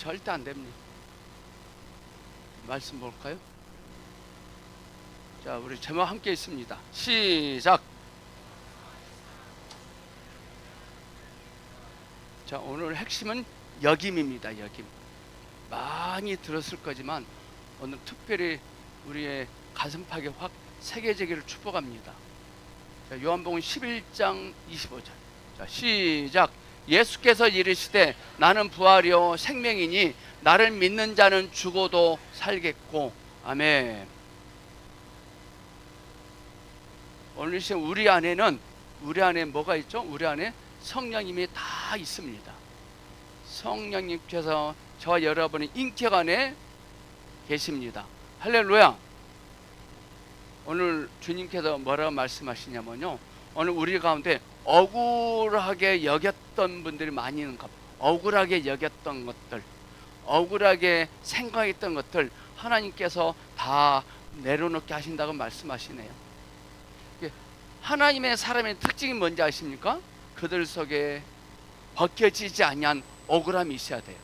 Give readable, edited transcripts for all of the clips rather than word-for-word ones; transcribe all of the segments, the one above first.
절대 안 됩니다. 말씀 볼까요? 자, 우리 제목 함께 있습니다. 시작. 자, 오늘 핵심은 여김입니다. 여김. 많이 들었을 거지만 오늘 특별히 우리의 가슴팍에 확 새겨지기를 축복합니다. 자, 요한복음 11장 25절. 자, 시작. 예수께서 이르시되 나는 부활이요 생명이니 나를 믿는 자는 죽어도 살겠고. 아멘. 오늘 시간 우리 안에 뭐가 있죠? 우리 안에 성령님이 다 있습니다. 성령님께서 저와 여러분의 인격 안에 계십니다. 할렐루야. 오늘 주님께서 뭐라고 말씀하시냐면요, 오늘 우리 가운데 억울하게 여겼던 분들이 많이 있는가 봐요. 억울하게 여겼던 것들, 억울하게 생각했던 것들 하나님께서 다 내려놓게 하신다고 말씀하시네요. 하나님의 사람의 특징이 뭔지 아십니까? 그들 속에 벗겨지지 아니한 억울함이 있어야 돼요.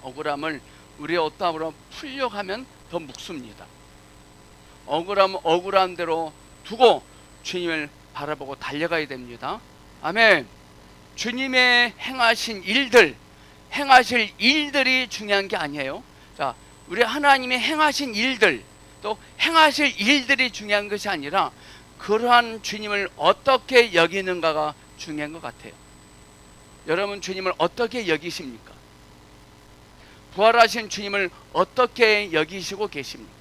억울함을 우리의 어떠함으로 풀려고 하면 더 묵습니다. 억울함은 억울한 대로 두고 주님을 바라보고 달려가야 됩니다. 아멘. 주님의 행하신 일들, 행하실 일들이 중요한 게 아니에요. 자, 우리 하나님의 행하신 일들, 또 행하실 일들이 중요한 것이 아니라 그러한 주님을 어떻게 여기는가가 중요한 것 같아요. 여러분, 주님을 어떻게 여기십니까? 부활하신 주님을 어떻게 여기시고 계십니까?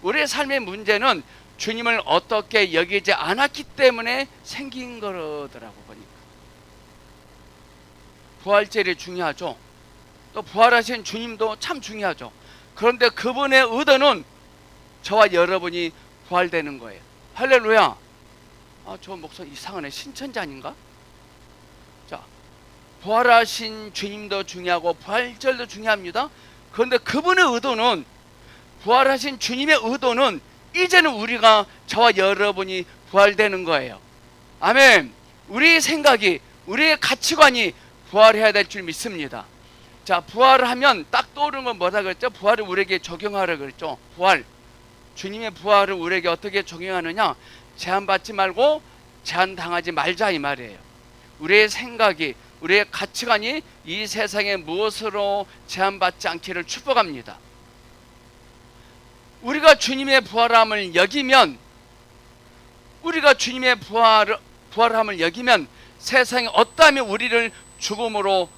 우리의 삶의 문제는 주님을 어떻게 여기지 않았기 때문에 생긴 거더라고 보니까. 부활절이 중요하죠. 또 부활하신 주님도 참 중요하죠. 그런데 그분의 의도는 저와 여러분이 부활되는 거예요. 할렐루야. 아, 저 목소리 이상하네. 신천지 아닌가? 자, 부활하신 주님도 중요하고 부활절도 중요합니다. 그런데 그분의 의도는, 부활하신 주님의 의도는 이제는 우리가, 저와 여러분이 부활되는 거예요. 아멘. 우리의 생각이, 우리의 가치관이 부활해야 될 줄 믿습니다. 자, 부활하면 딱 떠오르는 건 뭐라 그랬죠? 부활을 우리에게 적용하라 그랬죠. 부활. 주님의 부활을 우리에게 어떻게 적용하느냐? 제한받지 말고 제한당하지 말자, 이 말이에요. 우리의 생각이, 우리의 가치관이 이 세상에 무엇으로 제한받지 않기를 축복합니다. 우리가 주님의 부활함을 여기면, 우리가 주님의 부활함을 여기면 세상에 어떠함이 우리를 죽음으로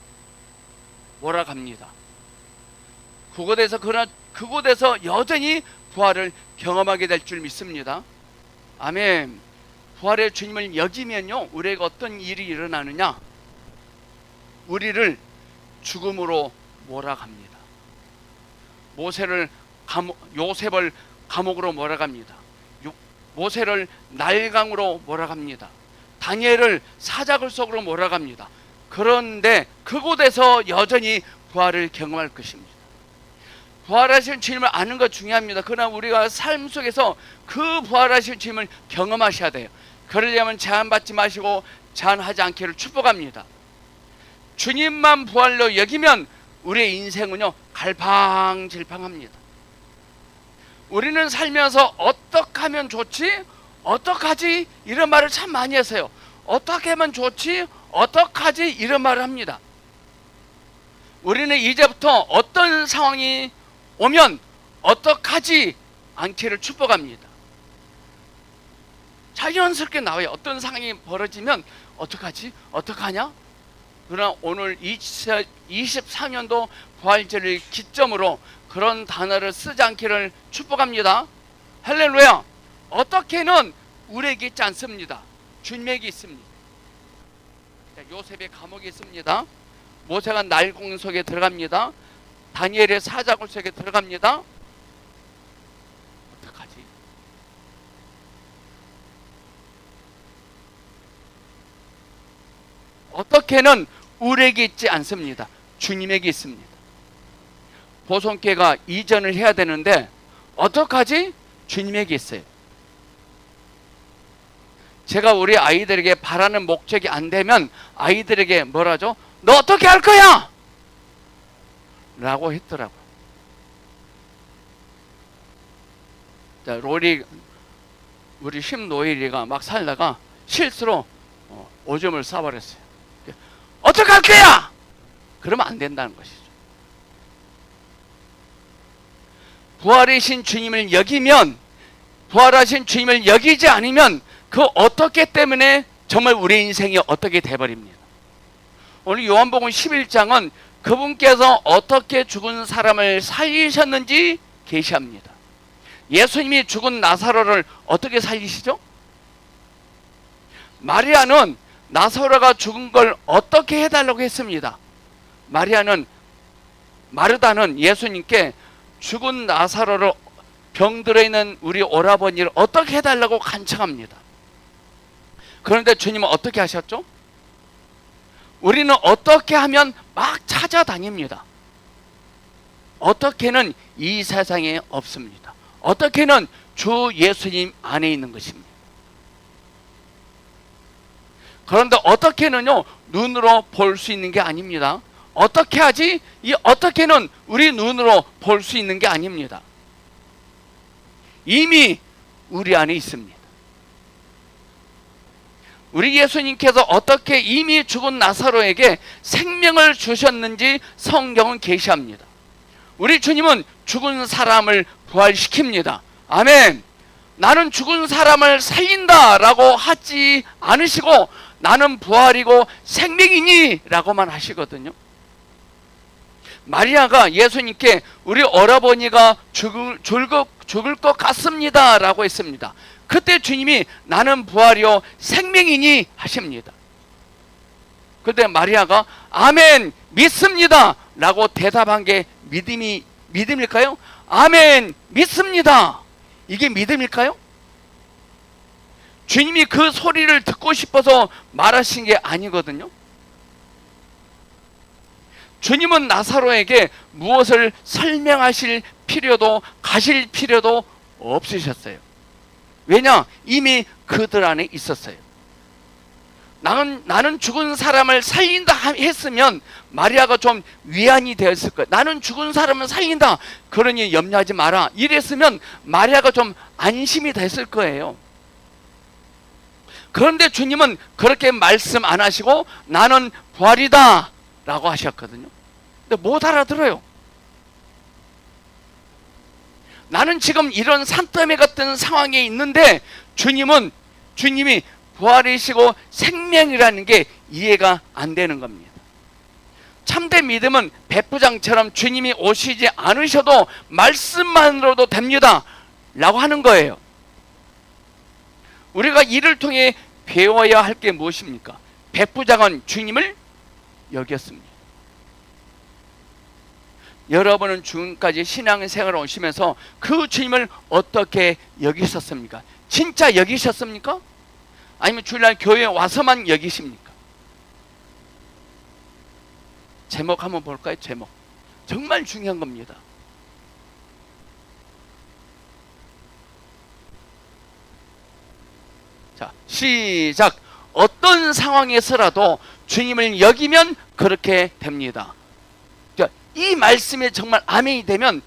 몰아갑니다. 그곳에서 여전히 부활을 경험하게 될 줄 믿습니다. 아멘. 부활의 주님을 여기면요, 우리에게 어떤 일이 일어나느냐? 우리를 죽음으로 몰아갑니다. 요셉을 감옥으로 몰아갑니다. 모세를 날강으로 몰아갑니다. 다니엘을 사자굴 속으로 몰아갑니다. 그런데 그곳에서 여전히 부활을 경험할 것입니다. 부활하신 주님을 아는 것 중요합니다. 그러나 우리가 삶 속에서 그 부활하신 주님을 경험하셔야 돼요. 그러려면 제한받지 마시고 제한하지 않기를 축복합니다. 주님만 부활로 여기면 우리의 인생은요, 갈팡질팡합니다. 우리는 살면서 어떻게 하면 좋지? 어떡하지? 이런 말을 참 많이 하세요. 어떻게 하면 좋지? 어떡하지? 이런 말을 합니다. 우리는 이제부터 어떤 상황이 오면 어떡하지 않기를 축복합니다. 자연스럽게 나와요. 어떤 상황이 벌어지면 어떡하지? 어떡하냐? 그러나 오늘 2024년도 부활절을 기점으로 그런 단어를 쓰지 않기를 축복합니다. 할렐루야. 어떻게는 우리에게 있지 않습니다. 주님에게 있습니다. 요셉의 감옥에 있습니다. 모세가 날공 속에 들어갑니다. 다니엘의 사자굴 속에 들어갑니다. 어떡하지? 어떻게는 우리에게 있지 않습니다. 주님에게 있습니다. 보성교회가 이전을 해야 되는데 어떡하지? 주님에게 있어요. 제가 우리 아이들에게 바라는 목적이 안 되면 아이들에게 뭐라죠? 너 어떻게 할 거야? 라고 했더라고요. 자, 우리 심노일이가 막 살다가 실수로 오줌을 싸버렸어요. 어떡할 거야? 그러면 안 된다는 것이죠. 부활이신 주님을 여기면, 부활하신 주님을 여기지 않으면 그 어떻게 때문에 정말 우리 인생이 어떻게 돼버립니다. 오늘 요한복음 11장은 그분께서 어떻게 죽은 사람을 살리셨는지 계시합니다. 예수님이 죽은 나사로를 어떻게 살리시죠? 마리아는 나사로가 죽은 걸 어떻게 해달라고 했습니다. 마르다는 예수님께 죽은 나사로를 병들어 있는 우리 오라버니를 어떻게 해달라고 간청합니다. 그런데 주님은 어떻게 하셨죠? 우리는 어떻게 하면 막 찾아다닙니다. 어떻게는 이 세상에 없습니다. 어떻게는 주 예수님 안에 있는 것입니다. 그런데 어떻게는요, 눈으로 볼 수 있는 게 아닙니다. 어떻게 하지? 이 어떻게는 우리 눈으로 볼 수 있는 게 아닙니다. 이미 우리 안에 있습니다. 우리 예수님께서 어떻게 이미 죽은 나사로에게 생명을 주셨는지 성경은 계시합니다. 우리 주님은 죽은 사람을 부활시킵니다. 아멘. 나는 죽은 사람을 살린다 라고 하지 않으시고 나는 부활이고 생명이니 라고만 하시거든요. 마리아가 예수님께 우리 오라버니가 죽을 것 같습니다 라고 했습니다. 그때 주님이 나는 부활이요 생명이니 하십니다. 그때 마리아가 아멘 믿습니다 라고 대답한 게 믿음일까요? 아멘 믿습니다. 이게 믿음일까요? 주님이 그 소리를 듣고 싶어서 말하신 게 아니거든요. 주님은 나사로에게 무엇을 설명하실 필요도 가실 필요도 없으셨어요. 왜냐? 이미 그들 안에 있었어요. 나는 죽은 사람을 살린다 했으면 마리아가 좀 위안이 되었을 거예요. 나는 죽은 사람을 살린다, 그러니 염려하지 마라, 이랬으면 마리아가 좀 안심이 됐을 거예요. 그런데 주님은 그렇게 말씀 안 하시고 나는 부활이다 라고 하셨거든요. 근데 못 알아들어요. 나는 지금 이런 산더미 같은 상황에 있는데 주님이 부활이시고 생명이라는 게 이해가 안 되는 겁니다. 참된 믿음은 백부장처럼 주님이 오시지 않으셔도 말씀만으로도 됩니다 라고 하는 거예요. 우리가 이를 통해 배워야 할 게 무엇입니까? 백부장은 주님을 여겼습니다. 여러분은 지금까지 신앙생활을 오시면서 그 주님을 어떻게 여기셨습니까? 진짜 여기셨습니까? 아니면 주일날 교회에 와서만 여기십니까? 제목 한번 볼까요? 제목 정말 중요한 겁니다. 자, 시작. 어떤 상황에서라도 주님을 여기면 그렇게 됩니다. 이 말씀에 정말 아멘이 되면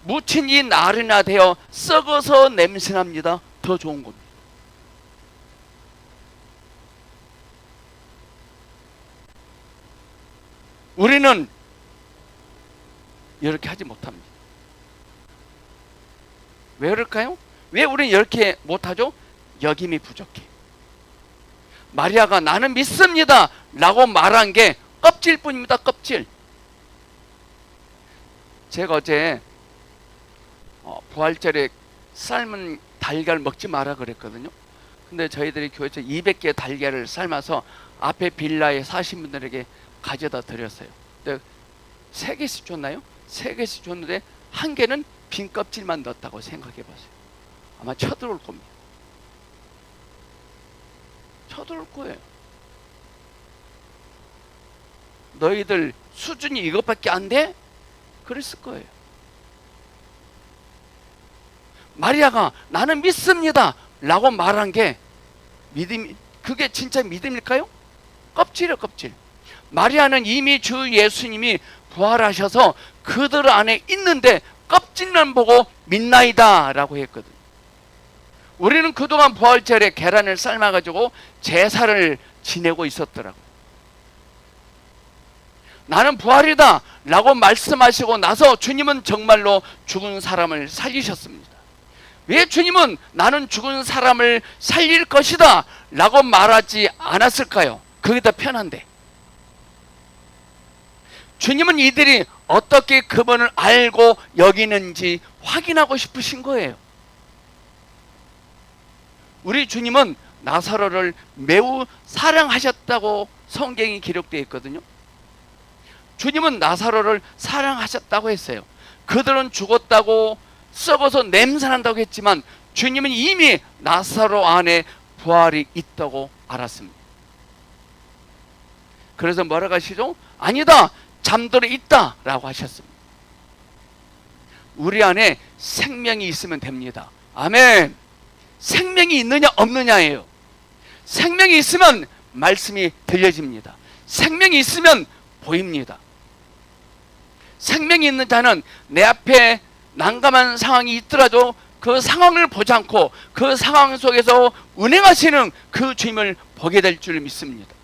묻힌 이 나르나 되어 썩어서 냄새납니다. 더 좋은 겁니다. 우리는 이렇게 하지 못합니다. 왜 그럴까요? 왜 우리는 이렇게 못하죠? 여김이 부족해. 마리아가 나는 믿습니다 라고 말한 게 껍질뿐입니다. 껍질. 제가 어제 부활절에 삶은 달걀 먹지 마라 그랬거든요. 근데 저희들이 교회에서 200개 달걀을 삶아서 앞에 빌라에 사신 분들에게 가져다 드렸어요. 근데 3개씩 줬나요? 3개씩 줬는데 1개는 빈 껍질만 넣었다고 생각해 보세요. 아마 쳐들어올 겁니다. 쳐들어올 거예요. 너희들 수준이 이것밖에 안 돼? 그랬을 거예요. 마리아가 나는 믿습니다 라고 말한 게 그게 진짜 믿음일까요? 껍질이에요, 껍질. 마리아는 이미 주 예수님이 부활하셔서 그들 안에 있는데 껍질만 보고 믿나이다 라고 했거든요. 우리는 그동안 부활절에 계란을 삶아가지고 제사를 지내고 있었더라고요. 나는 부활이다 라고 말씀하시고 나서 주님은 정말로 죽은 사람을 살리셨습니다. 왜 주님은 나는 죽은 사람을 살릴 것이다 라고 말하지 않았을까요? 그게 더 편한데. 주님은 이들이 어떻게 그분을 알고 여기는지 확인하고 싶으신 거예요. 우리 주님은 나사로를 매우 사랑하셨다고 성경이 기록되어 있거든요. 주님은 나사로를 사랑하셨다고 했어요. 그들은 죽었다고 썩어서 냄새난다고 했지만 주님은 이미 나사로 안에 부활이 있다고 알았습니다. 그래서 뭐라고 하시죠? 아니다, 잠들어 있다 라고 하셨습니다. 우리 안에 생명이 있으면 됩니다. 아멘. 생명이 있느냐 없느냐예요. 생명이 있으면 말씀이 들려집니다. 생명이 있으면 보입니다. 생명이 있는 자는 내 앞에 난감한 상황이 있더라도 그 상황을 보지 않고 그 상황 속에서 운행하시는 그 주님을 보게 될 줄 믿습니다.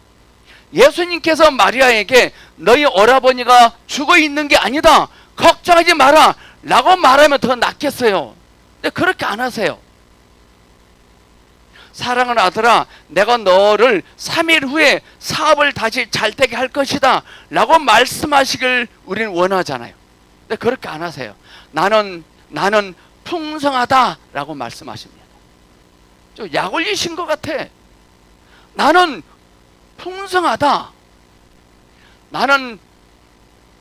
예수님께서 마리아에게 너희 오라버니가 죽어 있는 게 아니다, 걱정하지 마라 라고 말하면 더 낫겠어요. 근데 그렇게 안 하세요. 사랑하는 아들아, 내가 너를 3일 후에 사업을 다시 잘되게 할 것이다 라고 말씀하시길 우리는 원하잖아요. 근데 그렇게 안 하세요. 나는 풍성하다 라고 말씀하십니다. 좀 약 올리신 것 같아. 나는 풍성하다, 나는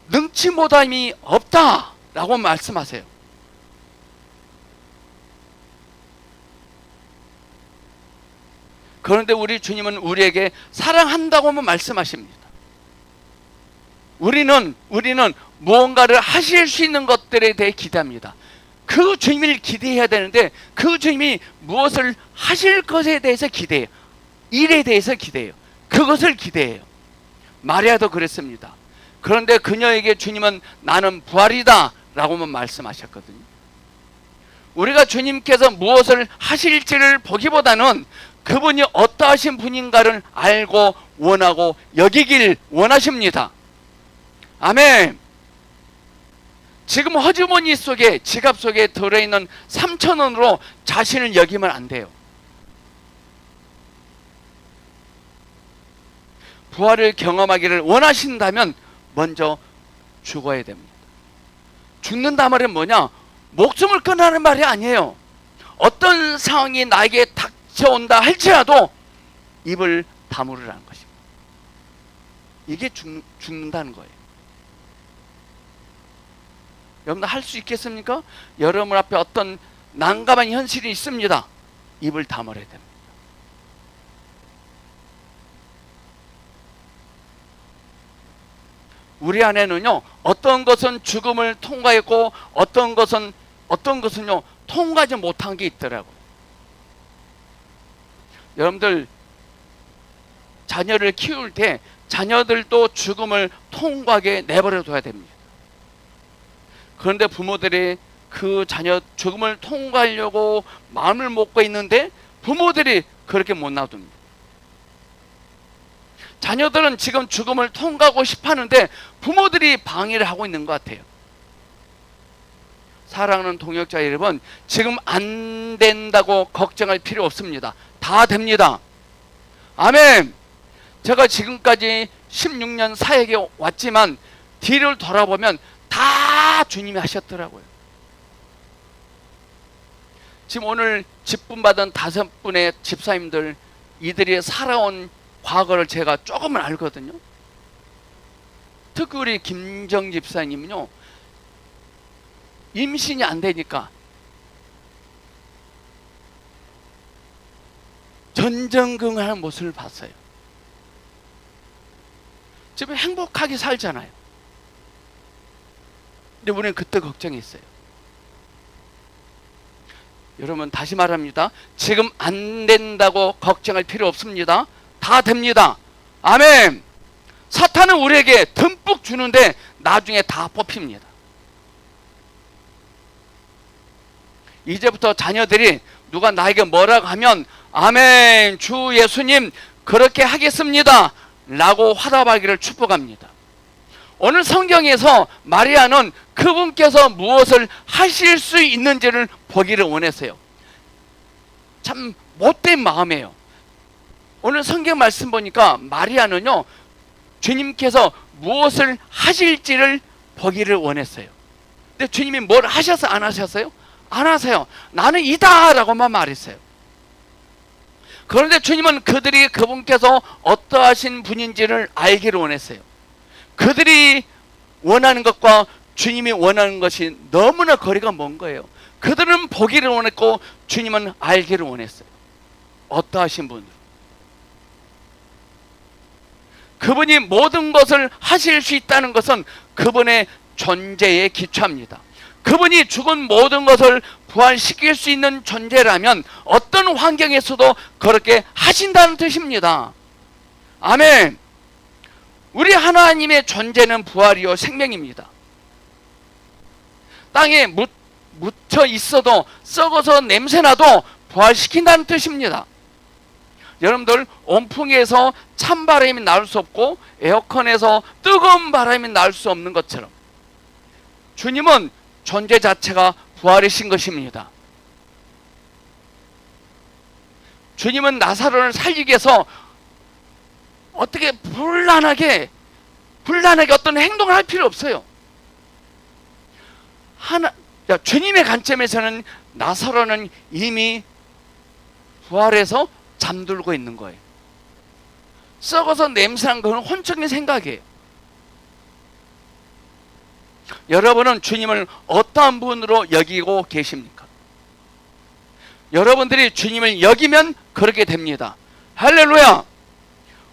능치 못함이 없다 라고 말씀하세요. 그런데 우리 주님은 우리에게 사랑한다고만 말씀하십니다. 우리는 무언가를 하실 수 있는 것들에 대해 기대합니다. 그 주님을 기대해야 되는데 그 주님이 무엇을 하실 것에 대해서 기대해요. 일에 대해서 기대해요. 그것을 기대해요. 마리아도 그랬습니다. 그런데 그녀에게 주님은 나는 부활이다 라고만 말씀하셨거든요. 우리가 주님께서 무엇을 하실지를 보기보다는 그분이 어떠하신 분인가를 알고 원하고 여기길 원하십니다. 아멘. 지금 허주머니 속에, 지갑 속에 들어있는 3,000원으로 자신을 여기면 안 돼요. 부활을 경험하기를 원하신다면 먼저 죽어야 됩니다. 죽는다 말은 뭐냐? 목숨을 끊으라는 말이 아니에요. 어떤 상황이 나에게 닥쳐온다 할지라도 입을 다물으라는 것입니다. 이게 죽는다는 거예요. 여러분들 할 수 있겠습니까? 여러분 앞에 어떤 난감한 현실이 있습니다. 입을 다물어야 됩니다. 우리 안에는요, 어떤 것은 죽음을 통과했고 어떤 것은요 통과하지 못한 게 있더라고요. 여러분들 자녀를 키울 때 자녀들도 죽음을 통과하게 내버려 둬야 됩니다. 그런데 부모들이 그 자녀 죽음을 통과하려고 마음을 먹고 있는데 부모들이 그렇게 못 놔둡니다. 자녀들은 지금 죽음을 통과하고 싶어 하는데 부모들이 방해를 하고 있는 것 같아요. 사랑하는 동역자 여러분, 지금 안 된다고 걱정할 필요 없습니다. 다 됩니다. 아멘. 제가 지금까지 16년 사역에 왔지만 뒤를 돌아보면 다 주님이 하셨더라고요. 지금 오늘 직분 받은 5분의 집사님들, 이들이 살아온 과거를 제가 조금은 알거든요. 특히 우리 김정 집사님은요, 임신이 안 되니까 전전긍긍하는 모습을 봤어요. 지금 행복하게 살잖아요. 근데 우리는 그때 걱정했어요. 여러분, 다시 말합니다. 지금 안 된다고 걱정할 필요 없습니다. 다 됩니다. 아멘. 사탄은 우리에게 듬뿍 주는데 나중에 다 뽑힙니다. 이제부터 자녀들이 누가 나에게 뭐라고 하면 아멘, 주 예수님 그렇게 하겠습니다 라고 화답하기를 축복합니다. 오늘 성경에서 마리아는 그분께서 무엇을 하실 수 있는지를 보기를 원했어요. 참 못된 마음이에요. 오늘 성경 말씀 보니까 마리아는요, 주님께서 무엇을 하실지를 보기를 원했어요. 근데 주님이 뭘 하셔서 안 하셨어요? 안 하세요. 나는 이다 라고만 말했어요. 그런데 주님은 그들이 그분께서 어떠하신 분인지를 알기를 원했어요. 그들이 원하는 것과 주님이 원하는 것이 너무나 거리가 먼 거예요. 그들은 보기를 원했고 주님은 알기를 원했어요. 어떠하신 분으로. 그분이 모든 것을 하실 수 있다는 것은 그분의 존재에 기초합니다. 그분이 죽은 모든 것을 부활시킬 수 있는 존재라면 어떤 환경에서도 그렇게 하신다는 뜻입니다. 아멘. 우리 하나님의 존재는 부활이요 생명입니다. 땅에 묻혀 있어도 썩어서 냄새나도 부활시킨다는 뜻입니다. 여러분들, 온풍에서 찬바람이 나올 수 없고 에어컨에서 뜨거운 바람이 나올 수 없는 것처럼 주님은 존재 자체가 부활이신 것입니다. 주님은 나사로를 살리기 위해서 어떻게 불란하게 어떤 행동을 할 필요 없어요. 주님의 관점에서는 나사로는 이미 부활해서 잠들고 있는 거예요. 썩어서 냄새난 건 혼적인 생각이에요. 여러분은 주님을 어떠한 분으로 여기고 계십니까? 여러분들이 주님을 여기면 그렇게 됩니다. 할렐루야!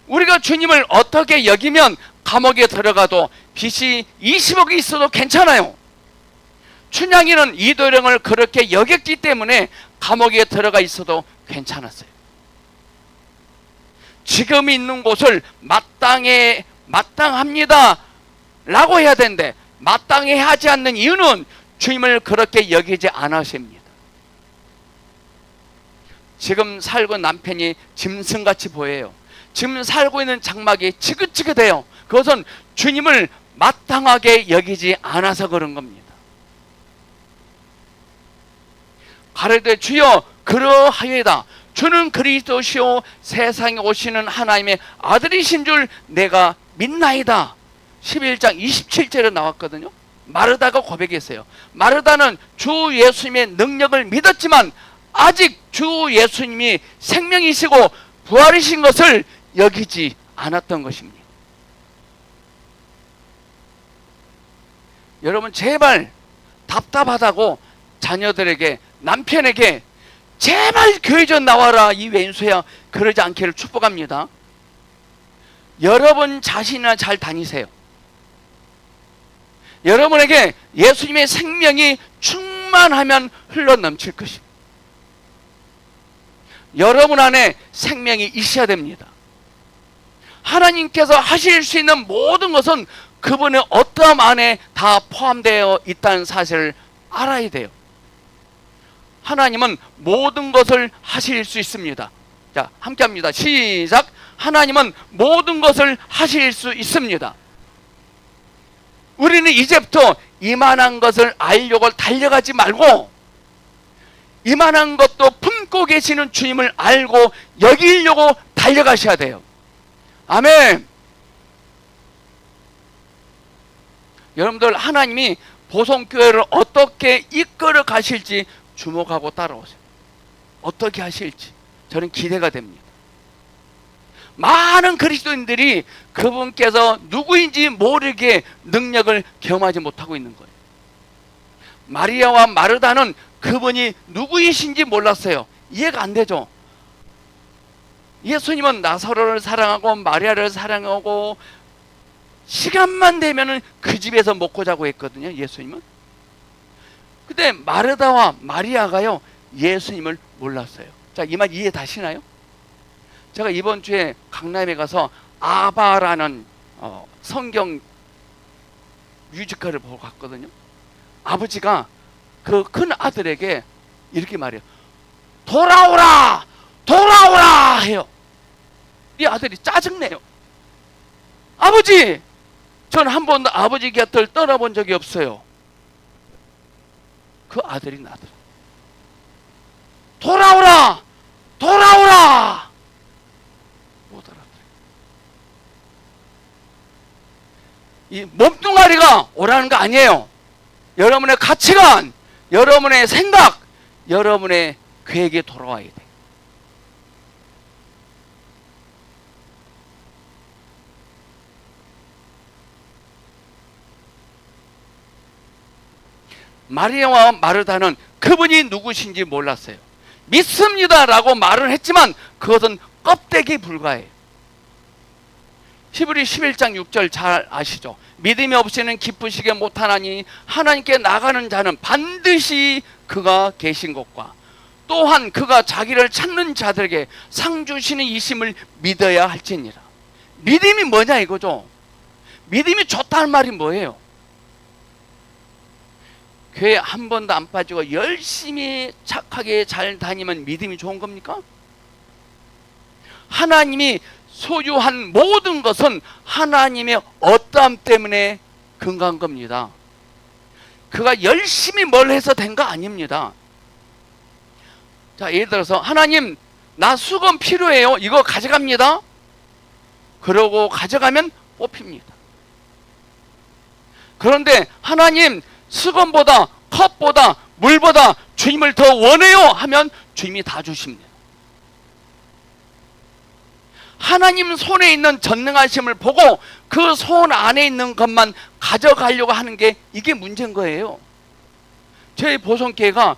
우리가 주님을 어떻게 여기면 감옥에 들어가도 빚이 20억이 있어도 괜찮아요. 춘향이는 이도령을 그렇게 여겼기 때문에 감옥에 들어가 있어도 괜찮았어요. 지금 있는 곳을 마땅합니다 라고 해야 되는데 마땅해 하지 않는 이유는 주님을 그렇게 여기지 않으십니다. 지금 살고 남편이 짐승같이 보여요. 지금 살고 있는 장막이 지긋지긋해요. 그것은 주님을 마땅하게 여기지 않아서 그런 겁니다. 가로되 주여 그러하여이다. 주는 그리스도시요 세상에 오시는 하나님의 아들이신 줄 내가 믿나이다. 11장 27절에 나왔거든요. 마르다가 고백했어요. 마르다는 주 예수님의 능력을 믿었지만 아직 주 예수님이 생명이시고 부활이신 것을 여기지 않았던 것입니다. 여러분, 제발 답답하다고 자녀들에게, 남편에게 제발 교회 좀 나와라 이 왼수야 그러지 않기를 축복합니다. 여러분 자신이나 잘 다니세요. 여러분에게 예수님의 생명이 충만하면 흘러넘칠 것입니다. 여러분 안에 생명이 있어야 됩니다. 하나님께서 하실 수 있는 모든 것은 그분의 어떠함 안에 다 포함되어 있다는 사실을 알아야 돼요. 하나님은 모든 것을 하실 수 있습니다. 자, 함께 합니다. 시작. 하나님은 모든 것을 하실 수 있습니다. 우리는 이제부터 이만한 것을 알려고 달려가지 말고 이만한 것도 품고 계시는 주님을 알고 여기려고 달려가셔야 돼요. 아멘. 여러분들, 하나님이 보성교회를 어떻게 이끌어 가실지 주목하고 따라오세요. 어떻게 하실지 저는 기대가 됩니다. 많은 그리스도인들이 그분께서 누구인지 모르게 능력을 경험하지 못하고 있는 거예요. 마리아와 마르다는 그분이 누구이신지 몰랐어요. 이해가 안 되죠. 예수님은 나사로를 사랑하고 마리아를 사랑하고 시간만 되면은 그 집에서 먹고 자고 했거든요. 예수님은. 근데 마르다와 마리아가요 예수님을 몰랐어요. 자, 이 말 이해 되시나요? 제가 이번 주에 강남에 가서 아바라는 성경 뮤지컬을 보고 갔거든요. 아버지가 그 큰 아들에게 이렇게 말해요. 돌아오라! 돌아오라! 해요. 이 아들이 짜증내요. 아버지! 전 한 번도 아버지 곁을 떠나본 적이 없어요. 그 아들이 나더라. 돌아오라! 돌아오라! 못 알아들어요. 이 몸뚱아리가 오라는 거 아니에요. 여러분의 가치관, 여러분의 생각, 여러분의 계획에 돌아와야 돼. 마리아와 마르다는 그분이 누구신지 몰랐어요. 믿습니다라고 말을 했지만 그것은 껍데기 불과해요. 히브리 11장 6절 잘 아시죠? 믿음이 없이는 기쁘시게 못하나니 하나님께 나가는 자는 반드시 그가 계신 것과 또한 그가 자기를 찾는 자들에게 상 주시는 이심을 믿어야 할지니라. 믿음이 뭐냐 이거죠. 믿음이 좋다는 말이 뭐예요? 교회 한 번도 안 빠지고 열심히 착하게 잘 다니면 믿음이 좋은 겁니까? 하나님이 소유한 모든 것은 하나님의 어떠함 때문에 근거한 겁니다. 그가 열심히 뭘 해서 된 거 아닙니다. 자, 예를 들어서 하나님 나 수건 필요해요. 이거 가져갑니다. 그러고 가져가면 뽑힙니다. 그런데 하나님 수건보다 컵보다 물보다 주님을 더 원해요 하면 주님이 다 주십니다. 하나님 손에 있는 전능하심을 보고 그 손 안에 있는 것만 가져가려고 하는 게 이게 문제인 거예요. 저희 보성교회가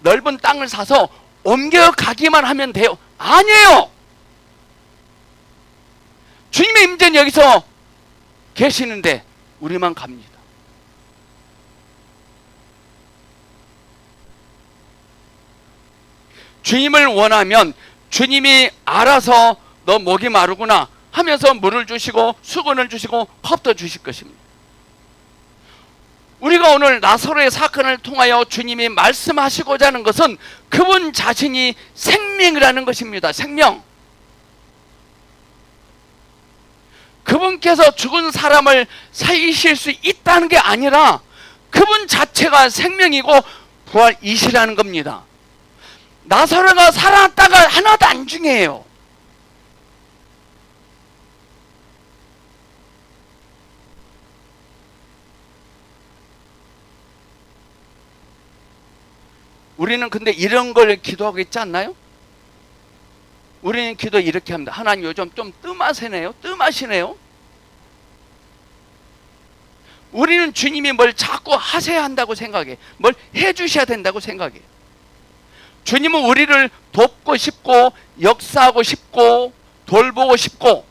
넓은 땅을 사서 옮겨가기만 하면 돼요. 아니에요. 주님의 임재는 여기서 계시는데 우리만 갑니다. 주님을 원하면 주님이 알아서 너 목이 마르구나 하면서 물을 주시고 수건을 주시고 컵도 주실 것입니다. 우리가 오늘 나사로의 사건을 통하여 주님이 말씀하시고자 하는 것은 그분 자신이 생명이라는 것입니다. 생명. 그분께서 죽은 사람을 살리실 수 있다는 게 아니라 그분 자체가 생명이고 부활이시라는 겁니다. 나사로가 살아났다가 하나도 안 중요해요. 우리는 근데 이런 걸 기도하고 있지 않나요? 우리는 기도 이렇게 합니다. 하나님 요즘 좀 뜸하시네요. 뜸하시네요. 우리는 주님이 뭘 자꾸 하셔야 한다고 생각해. 뭘 해주셔야 된다고 생각해. 주님은 우리를 돕고 싶고 역사하고 싶고 돌보고 싶고,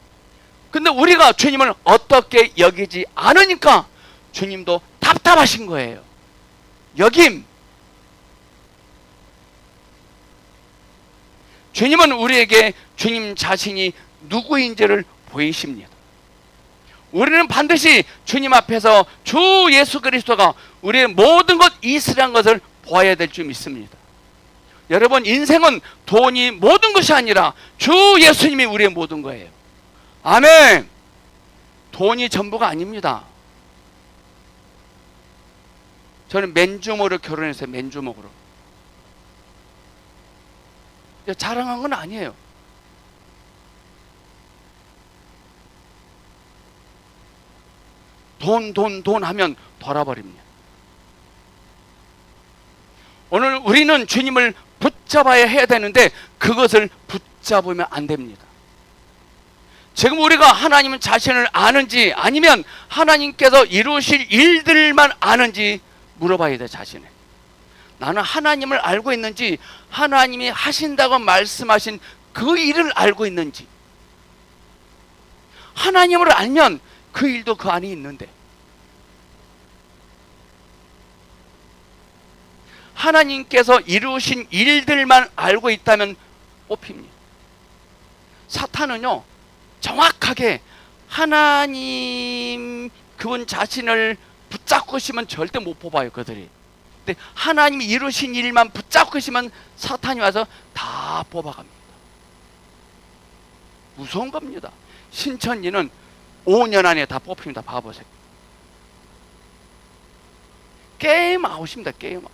근데 우리가 주님을 어떻게 여기지 않으니까 주님도 답답하신 거예요. 여김. 주님은 우리에게 주님 자신이 누구인지를 보이십니다. 우리는 반드시 주님 앞에서 주 예수 그리스도가 우리의 모든 것 이스라는 것을 보아야 될 줄 믿습니다. 여러분, 인생은 돈이 모든 것이 아니라 주 예수님이 우리의 모든 거예요. 아멘. 돈이 전부가 아닙니다. 저는 맨주먹으로 결혼했어요. 맨주먹으로. 자랑한 건 아니에요. 돈 하면 돌아버립니다. 오늘 우리는 주님을 붙잡아야 해야 되는데 그것을 붙잡으면 안 됩니다. 지금 우리가 하나님 자신을 아는지 아니면 하나님께서 이루실 일들만 아는지 물어봐야 돼. 자신을. 나는 하나님을 알고 있는지, 하나님이 하신다고 말씀하신 그 일을 알고 있는지. 하나님을 알면 그 일도 그 안에 있는데, 하나님께서 이루신 일들만 알고 있다면 뽑힙니다. 사탄은요, 정확하게 하나님 그분 자신을 붙잡고 있으면 절대 못 뽑아요, 그들이. 근데 하나님이 이루신 일만 붙잡고 있으면 사탄이 와서 다 뽑아갑니다. 무서운 겁니다. 신천지는 5년 안에 다 뽑힙니다. 봐보세요. 게임 아웃입니다. 게임 아웃.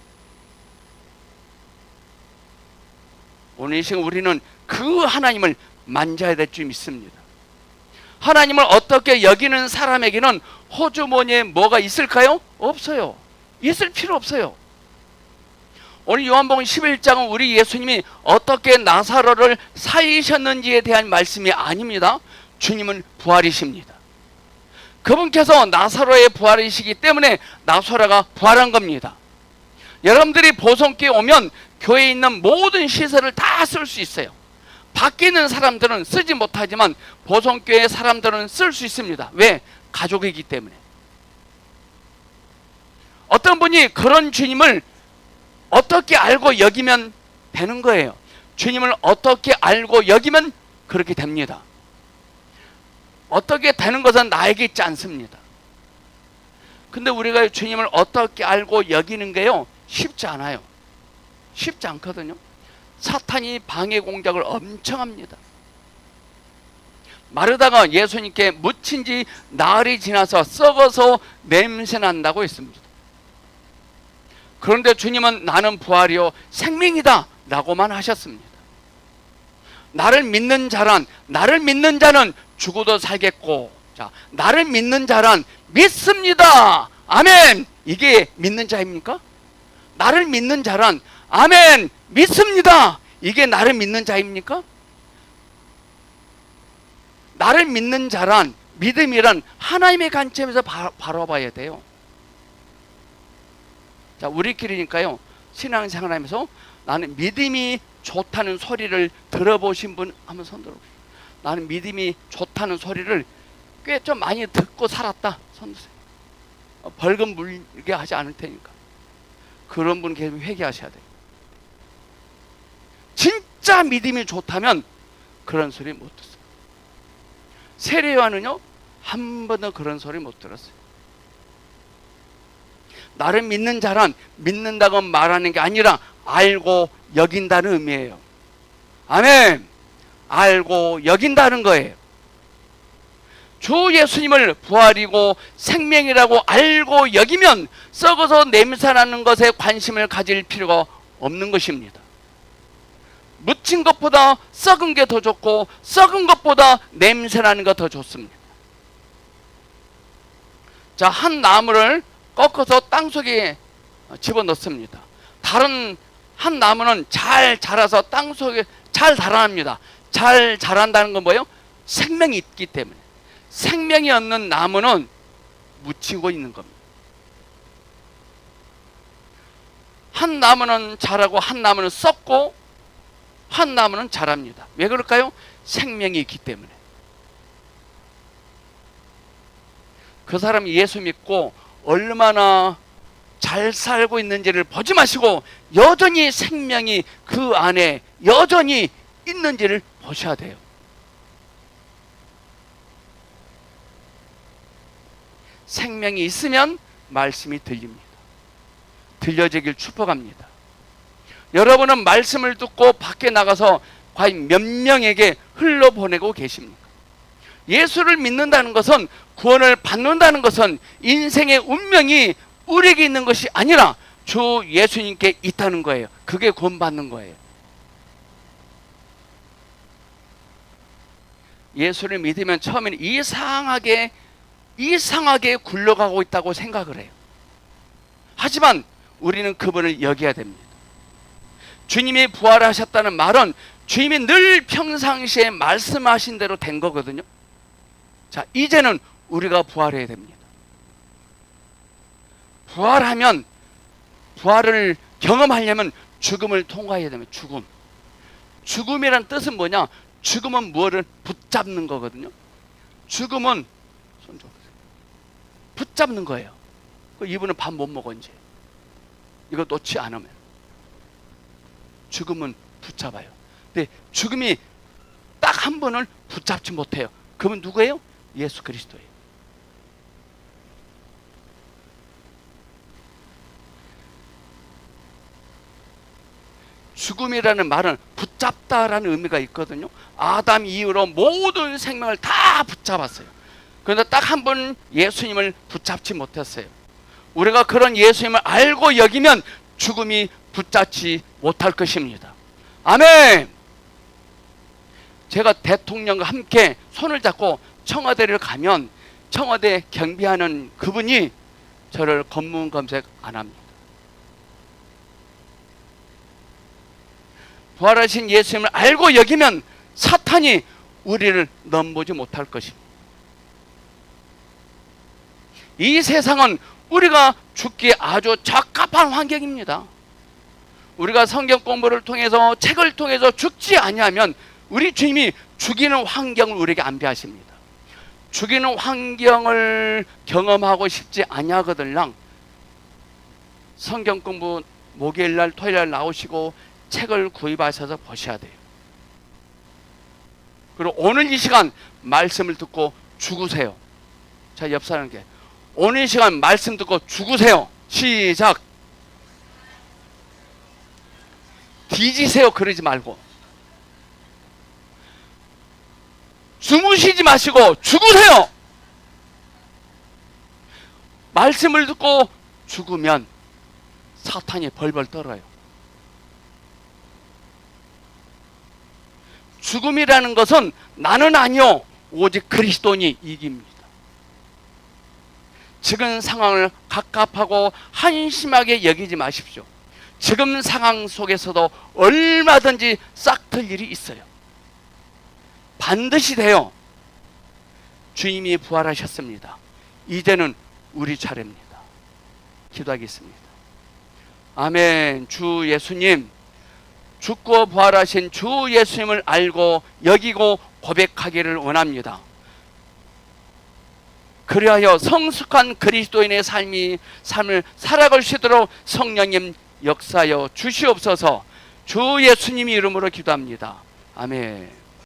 오늘 이 시간 우리는 그 하나님을 만져야 될 줄 믿습니다. 하나님을 어떻게 여기는 사람에게는 호주머니에 뭐가 있을까요? 없어요. 있을 필요 없어요. 오늘 요한복음 11장은 우리 예수님이 어떻게 나사로를 살리셨는지에 대한 말씀이 아닙니다. 주님은 부활이십니다. 그분께서 나사로의 부활이시기 때문에 나사로가 부활한 겁니다. 여러분들이 보성교회 오면 교회에 있는 모든 시설을 다 쓸 수 있어요. 밖에 있는 사람들은 쓰지 못하지만 보성교회 사람들은 쓸 수 있습니다. 왜? 가족이기 때문에. 어떤 분이 그런 주님을 어떻게 알고 여기면 되는 거예요. 주님을 어떻게 알고 여기면 그렇게 됩니다. 어떻게 되는 것은 나에게 있지 않습니다. 근데 우리가 주님을 어떻게 알고 여기는 게요, 쉽지 않아요. 쉽지 않거든요. 사탄이 방해 공작을 엄청 합니다. 마르다가 예수님께 묻힌 지 나흘이 지나서 썩어서 냄새 난다고 했습니다. 그런데 주님은 나는 부활이요 생명이다 라고만 하셨습니다. 나를 믿는 자는 죽어도 살겠고, 자, 나를 믿는 자란 믿습니다. 아멘. 이게 믿는 자입니까? 나를 믿는 자란 아멘 믿습니다. 이게 나를 믿는 자입니까? 나를 믿는 자란, 믿음이란 하나님의 관점에서 바라봐야 돼요. 자, 우리끼리니까요, 신앙생활하면서 나는 믿음이 좋다는 소리를 들어보신 분 한번 손 들어보세요. 나는 믿음이 좋다는 소리를 꽤 좀 많이 듣고 살았다. 손 드세요. 벌금 물게 하지 않을 테니까. 그런 분 계속 회개하셔야 돼요. 진짜 믿음이 좋다면 그런 소리 못 듣어요. 세례요한은요, 한 번도 그런 소리 못 들었어요. 나를 믿는 자란 믿는다고 말하는 게 아니라 알고 여긴다는 의미예요. 아멘. 알고 여긴다는 거예요. 주 예수님을 부활이고 생명이라고 알고 여기면 썩어서 냄새나는 것에 관심을 가질 필요가 없는 것입니다. 묻힌 것보다 썩은 게 더 좋고 썩은 것보다 냄새나는 것 더 좋습니다. 자, 한 나무를 꺾어서 땅속에 집어넣습니다. 다른 한 나무는 잘 자라서 땅속에 잘 자랍니다. 잘 자란다는 건 뭐예요? 생명이 있기 때문에. 생명이 없는 나무는 묻히고 있는 겁니다. 한 나무는 자라고 한 나무는 썩고 한 나무는 자랍니다. 왜 그럴까요? 생명이 있기 때문에. 그 사람이 예수 믿고 얼마나 잘 살고 있는지를 보지 마시고 여전히 생명이 그 안에 여전히 있는지를 보셔야 돼요. 생명이 있으면 말씀이 들립니다. 들려지길 축복합니다. 여러분은 말씀을 듣고 밖에 나가서 과연 몇 명에게 흘러보내고 계십니까? 예수를 믿는다는 것은, 구원을 받는다는 것은 인생의 운명이 우리에게 있는 것이 아니라 주 예수님께 있다는 거예요. 그게 구원받는 거예요. 예수를 믿으면 처음에는 이상하게 굴러가고 있다고 생각을 해요. 하지만 우리는 그분을 여겨야 됩니다. 주님이 부활하셨다는 말은 주님이 늘 평상시에 말씀하신 대로 된 거거든요. 자, 이제는 우리가 부활해야 됩니다. 부활을 경험하려면 죽음을 통과해야 됩니다. 죽음이란 뜻은 뭐냐? 죽음은 무엇을 붙잡는 거거든요. 죽음은 붙잡는 거예요. 이분은 밥 못 먹어 이제. 이거 놓지 않으면 죽음은 붙잡아요. 근데 죽음이 딱 한 번을 붙잡지 못해요. 그분 누구예요? 예수 그리스도예요. 죽음이라는 말은 붙잡다라는 의미가 있거든요. 아담 이후로 모든 생명을 다 붙잡았어요. 그런데 딱 한 번 예수님을 붙잡지 못했어요. 우리가 그런 예수님을 알고 여기면 죽음이 붙잡지 못할 것입니다. 아멘. 제가 대통령과 함께 손을 잡고 청와대를 가면 청와대 경비하는 그분이 저를 검문 검색 안 합니다. 부활하신 예수님을 알고 여기면 사탄이 우리를 넘보지 못할 것입니다. 이 세상은 우리가 죽기에 아주 적합한 환경입니다. 우리가 성경 공부를 통해서 책을 통해서 죽지 아니하면 우리 주님이 죽이는 환경을 우리에게 안배하십니다. 죽이는 환경을 경험하고 싶지 아니하거들랑 성경 공부 목요일날 토요일날 나오시고 책을 구입하셔서 보셔야 돼요. 그리고 오늘 이 시간 말씀을 듣고 죽으세요. 자, 옆 사람께 오늘 이 시간 말씀 듣고 죽으세요. 시작. 뒤지세요. 그러지 말고 주무시지 마시고 죽으세요. 말씀을 듣고 죽으면 사탄이 벌벌 떨어요. 죽음이라는 것은 나는 아니요 오직 그리스도니 이깁니다. 지금 상황을 갑갑하고 한심하게 여기지 마십시오. 지금 상황 속에서도 얼마든지 싹틀 일이 있어요. 반드시 돼요. 주님이 부활하셨습니다. 이제는 우리 차례입니다. 기도하겠습니다. 아멘. 주 예수님, 죽고 부활하신 주 예수님을 알고 여기고 고백하기를 원합니다. 그리하여 성숙한 그리스도인의 삶을 살아갈 수 있도록 성령님 역사하여 주시옵소서. 주 예수님 이름으로 기도합니다. 아멘.